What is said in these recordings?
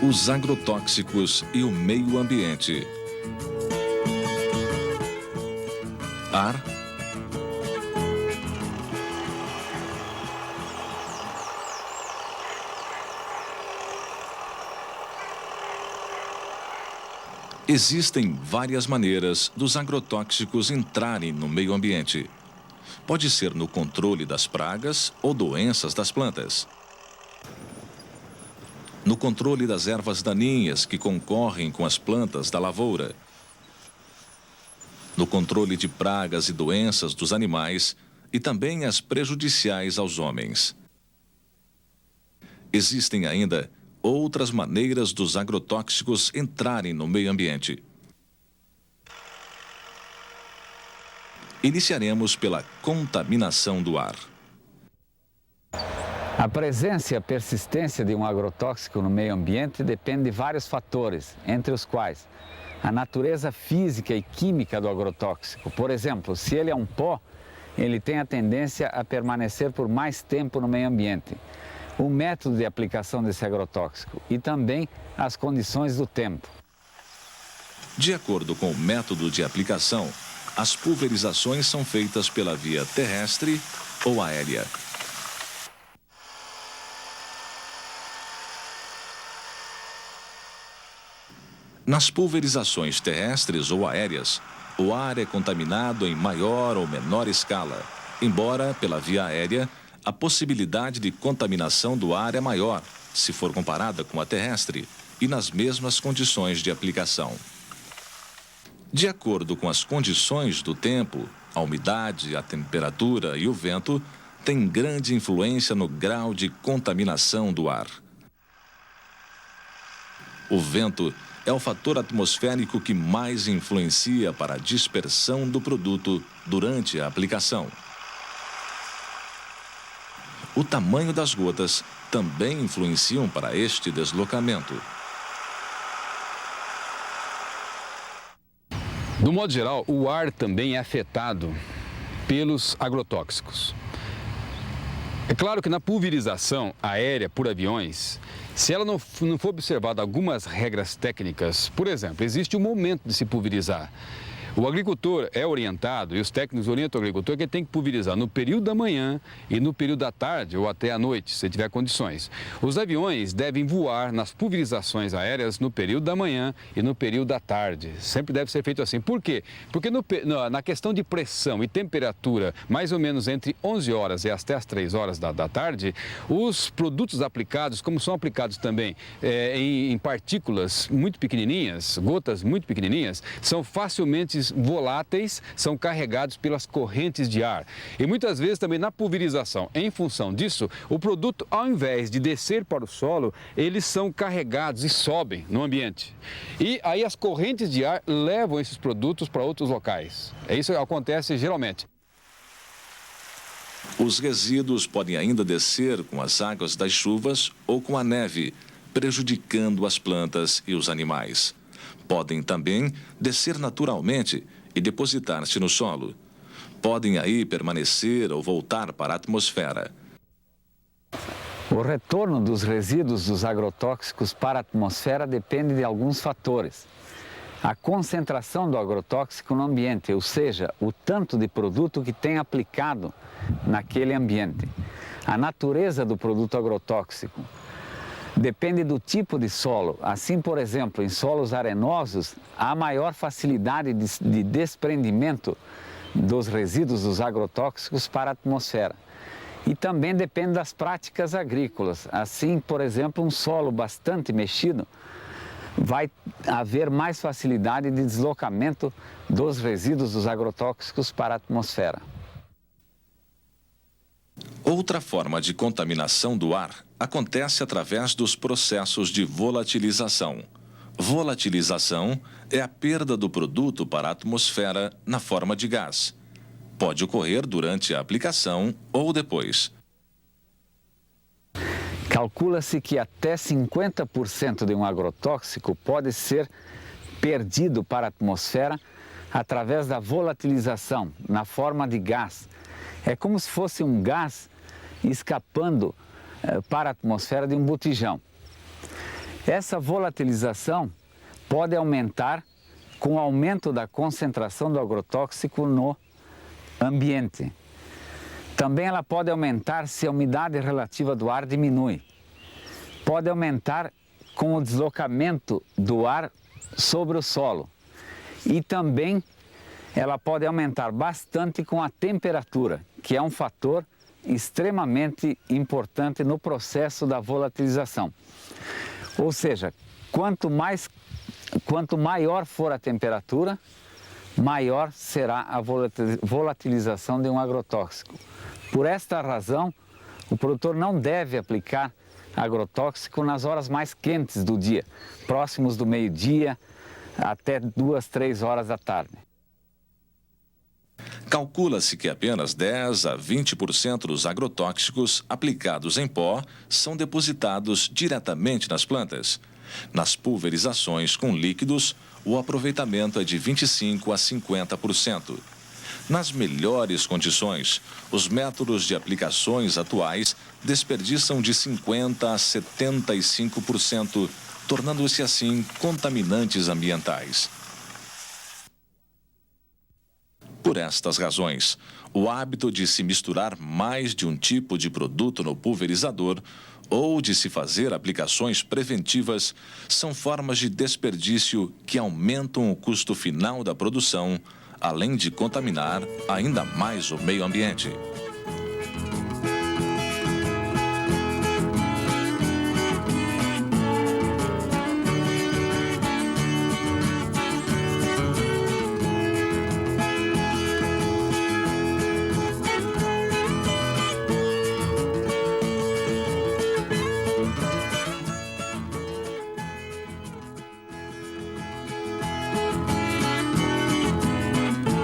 os agrotóxicos e o meio ambiente. Ar, existem várias maneiras dos agrotóxicos entrarem no meio ambiente. Pode ser no controle das pragas ou doenças das plantas, no controle das ervas daninhas que concorrem com as plantas da lavoura, no controle de pragas e doenças dos animais e também as prejudiciais aos homens. Existem ainda outras maneiras dos agrotóxicos entrarem no meio ambiente. Iniciaremos pela contaminação do ar. A presença e a persistência de um agrotóxico no meio ambiente depende de vários fatores, entre os quais a natureza física e química do agrotóxico. Por exemplo, se ele é um pó, ele tem a tendência a permanecer por mais tempo no meio ambiente. O método de aplicação desse agrotóxico e também as condições do tempo. De acordo com o método de aplicação, as pulverizações são feitas pela via terrestre ou aérea. Nas pulverizações terrestres ou aéreas, o ar é contaminado em maior ou menor escala, embora, pela via aérea, a possibilidade de contaminação do ar é maior, se for comparada com a terrestre, e nas mesmas condições de aplicação. De acordo com as condições do tempo, a umidade, a temperatura e o vento têm grande influência no grau de contaminação do ar. O vento é o fator atmosférico que mais influencia para a dispersão do produto durante a aplicação. O tamanho das gotas também influenciam para este deslocamento. Do modo geral, o ar também é afetado pelos agrotóxicos. É claro que na pulverização aérea por aviões, se ela não for observada algumas regras técnicas, por exemplo, existe um momento de se pulverizar. O agricultor é orientado, e os técnicos orientam o agricultor, que ele tem que pulverizar no período da manhã e no período da tarde ou até à noite, se tiver condições. Os aviões devem voar nas pulverizações aéreas no período da manhã e no período da tarde. Sempre deve ser feito assim. Por quê? Porque na questão de pressão e temperatura, mais ou menos entre 11 horas e até as 3 horas da tarde, os produtos aplicados, como são aplicados também em partículas muito pequenininhas, gotas muito pequenininhas, são facilmente voláteis, são carregados pelas correntes de ar. E muitas vezes também na pulverização, em função disso, o produto, ao invés de descer para o solo, eles são carregados e sobem no ambiente. E aí as correntes de ar levam esses produtos para outros locais. Isso acontece geralmente. Os resíduos podem ainda descer com as águas das chuvas ou com a neve, prejudicando as plantas e os animais. Podem também descer naturalmente e depositar-se no solo. Podem aí permanecer ou voltar para a atmosfera. O retorno dos resíduos dos agrotóxicos para a atmosfera depende de alguns fatores. A concentração do agrotóxico no ambiente, ou seja, o tanto de produto que tem aplicado naquele ambiente. A natureza do produto agrotóxico. Depende do tipo de solo. Assim, por exemplo, em solos arenosos, há maior facilidade de desprendimento dos resíduos dos agrotóxicos para a atmosfera. E também depende das práticas agrícolas. Assim, por exemplo, um solo bastante mexido, vai haver mais facilidade de deslocamento dos resíduos dos agrotóxicos para a atmosfera. Outra forma de contaminação do ar acontece através dos processos de volatilização. Volatilização é a perda do produto para a atmosfera na forma de gás. Pode ocorrer durante a aplicação ou depois. Calcula-se que até 50% de um agrotóxico pode ser perdido para a atmosfera através da volatilização, na forma de gás. É como se fosse um gás escapando para a atmosfera de um botijão. Essa volatilização pode aumentar com o aumento da concentração do agrotóxico no ambiente. Também ela pode aumentar se a umidade relativa do ar diminui. Pode aumentar com o deslocamento do ar sobre o solo. E também ela pode aumentar bastante com a temperatura, que é um fator extremamente importante no processo da volatilização. Ou seja, quanto maior for a temperatura, maior será a volatilização de um agrotóxico. Por esta razão, o produtor não deve aplicar agrotóxico nas horas mais quentes do dia, próximos do meio-dia até 2, 3 horas da tarde. Calcula-se que apenas 10 a 20% dos agrotóxicos aplicados em pó são depositados diretamente nas plantas. Nas pulverizações com líquidos, o aproveitamento é de 25 a 50%. Nas melhores condições, os métodos de aplicações atuais desperdiçam de 50% a 75%, tornando-se assim contaminantes ambientais. Por estas razões, o hábito de se misturar mais de um tipo de produto no pulverizador ou de se fazer aplicações preventivas são formas de desperdício que aumentam o custo final da produção, além de contaminar ainda mais o meio ambiente.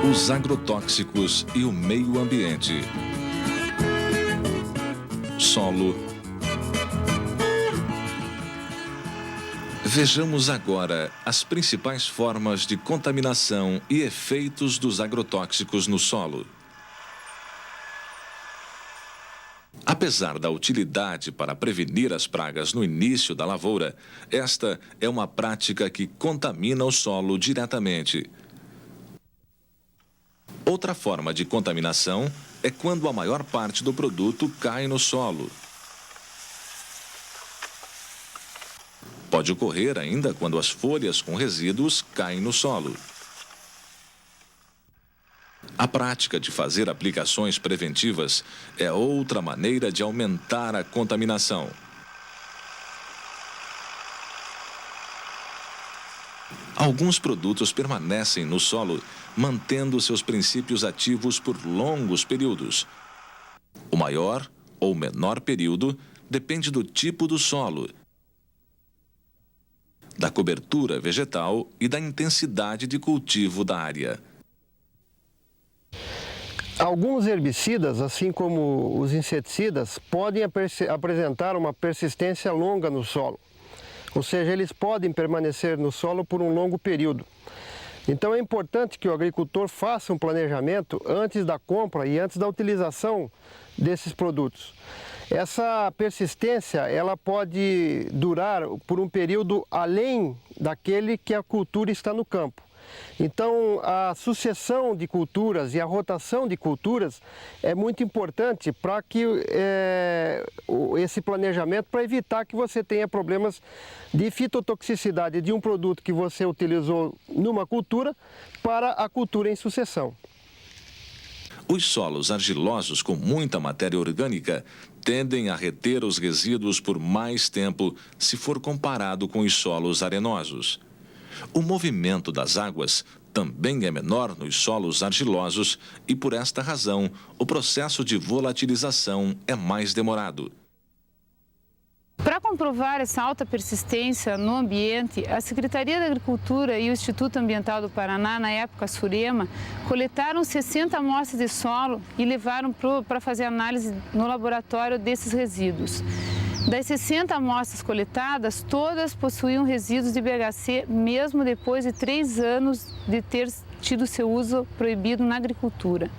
Os agrotóxicos e o meio ambiente. Solo. Vejamos agora as principais formas de contaminação e efeitos dos agrotóxicos no solo. Apesar da utilidade para prevenir as pragas no início da lavoura, esta é uma prática que contamina o solo diretamente. Outra forma de contaminação é quando a maior parte do produto cai no solo. Pode ocorrer ainda quando as folhas com resíduos caem no solo. A prática de fazer aplicações preventivas é outra maneira de aumentar a contaminação. Alguns produtos permanecem no solo, mantendo seus princípios ativos por longos períodos. O maior ou menor período depende do tipo do solo, da cobertura vegetal e da intensidade de cultivo da área. Alguns herbicidas, assim como os inseticidas, podem apresentar uma persistência longa no solo. Ou seja, eles podem permanecer no solo por um longo período. Então é importante que o agricultor faça um planejamento antes da compra e antes da utilização desses produtos. Essa persistência, ela pode durar por um período além daquele que a cultura está no campo. Então, a sucessão de culturas e a rotação de culturas é muito importante para que esse planejamento, para evitar que você tenha problemas de fitotoxicidade de um produto que você utilizou numa cultura para a cultura em sucessão. Os solos argilosos com muita matéria orgânica tendem a reter os resíduos por mais tempo se for comparado com os solos arenosos. O movimento das águas também é menor nos solos argilosos e, por esta razão, o processo de volatilização é mais demorado. Para comprovar essa alta persistência no ambiente, a Secretaria da Agricultura e o Instituto Ambiental do Paraná, na época a Surema, coletaram 60 amostras de solo e levaram para fazer análise no laboratório desses resíduos. Das 60 amostras coletadas, todas possuíam resíduos de BHC, mesmo depois de 3 anos de ter tido seu uso proibido na agricultura.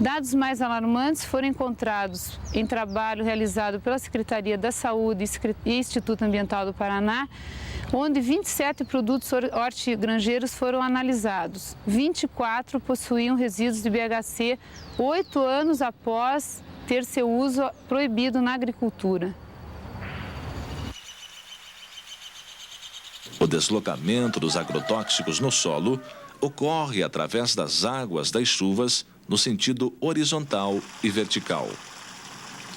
Dados mais alarmantes foram encontrados em trabalho realizado pela Secretaria da Saúde e Instituto Ambiental do Paraná, onde 27 produtos hortigranjeiros foram analisados. 24 possuíam resíduos de BHC 8 anos após ter seu uso proibido na agricultura. O deslocamento dos agrotóxicos no solo ocorre através das águas das chuvas no sentido horizontal e vertical.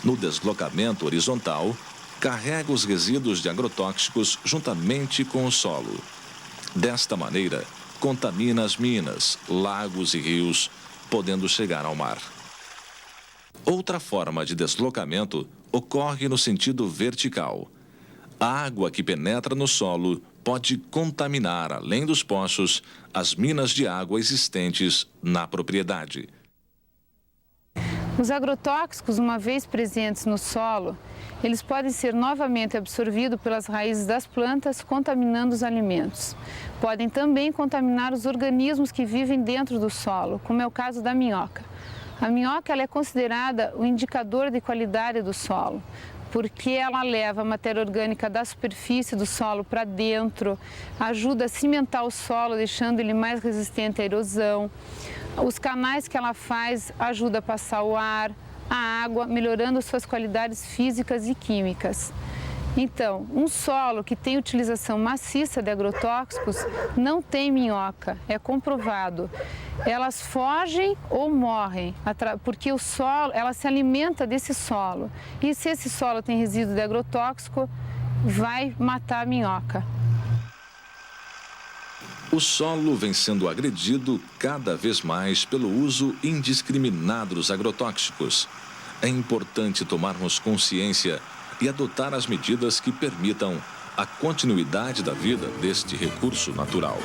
No deslocamento horizontal, carrega os resíduos de agrotóxicos juntamente com o solo. Desta maneira, contamina as minas, lagos e rios, podendo chegar ao mar. Outra forma de deslocamento ocorre no sentido vertical. A água que penetra no solo pode contaminar, além dos poços, as minas de água existentes na propriedade. Os agrotóxicos, uma vez presentes no solo, eles podem ser novamente absorvidos pelas raízes das plantas, contaminando os alimentos. Podem também contaminar os organismos que vivem dentro do solo, como é o caso da minhoca. A minhoca ela é considerada o indicador de qualidade do solo, porque ela leva a matéria orgânica da superfície do solo para dentro, ajuda a cimentar o solo, deixando ele mais resistente à erosão. Os canais que ela faz ajudam a passar o ar, a água, melhorando suas qualidades físicas e químicas. Então, um solo que tem utilização maciça de agrotóxicos não tem minhoca, é comprovado. Elas fogem ou morrem, porque o solo, ela se alimenta desse solo. E se esse solo tem resíduo de agrotóxico, vai matar a minhoca. O solo vem sendo agredido cada vez mais pelo uso indiscriminado dos agrotóxicos. É importante tomarmos consciência e adotar as medidas que permitam a continuidade da vida deste recurso natural.